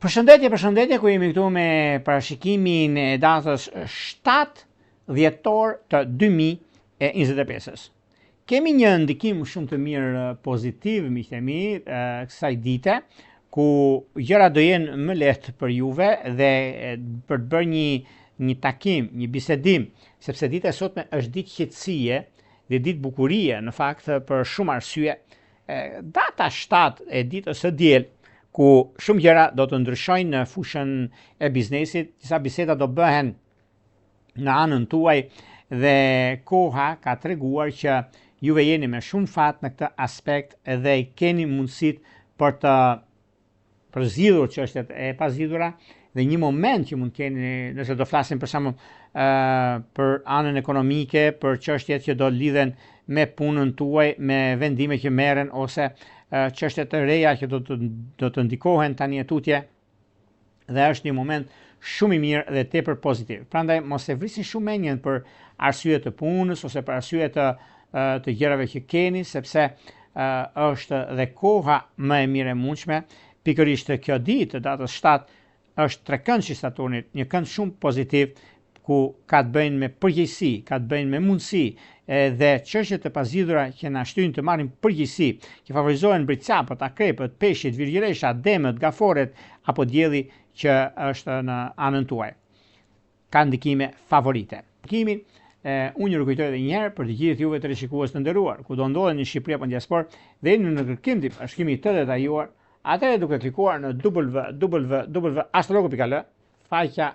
Përshëndetje, ku jemi këtu me parashikimin e datës 7 dhjetor të 2025. Kemi një ndikim shumë të mirë pozitiv, miqtë e mi, kësaj dite, ku gjëra do jenë më lehtë për juve dhe për të bërë një takim, një bisedim, sepse dita e sotme është ditë qetësie dhe ditë bukurie, në fakt për shumë arsye. Data 7 e ditës së diel, ku shumë gjëra do të ndryshojnë në fushën e biznesit, disa biseda do bëhen në anën tuaj dhe koha ka treguar që juve jeni me shumë fat në këtë aspekt dhe keni mundësit për të përzgjidhur çështjet e pazgjidhura dhe një moment që mund keni, nëse do flasim për shembull për anën ekonomike, për çështjet që do lidhen me punën tuaj, me vendime që merren ose çështje të reja që do të ndikohen tani e tutje, dhe është një moment shumë i mirë dhe tepër pozitiv. Prandaj mos e vrisni shumë mendjen për arsye të punës ose për arsye të gjërave që keni, sepse është dhe koha më e mirë e mundshme. Pikërisht kjo ditë, datës 7, është trekëndshi Saturnit, një kënd shumë pozitiv, ku ka të bëjnë me përgjegjësi, ka të bëjnë me mundësi dhe çështjet e pazgjidhura që na shtyn të marrim përgjegjësi, që favorizohen mbritësapët, akrepët, peshqit, virgjëreshat, demët, gaforet apo dielli që është në anën tuaj. Ka ndikime favorite. Ndikimin unë ju rikujtoj edhe një herë për të gjithë juve të rishikues të nderuar, ku do ndodheni në Shqipëri apo në diasporë dhe jeni në kërkim të bashkimit të detajuar, atëherë duke klikuar në www.astrologo.al, faqja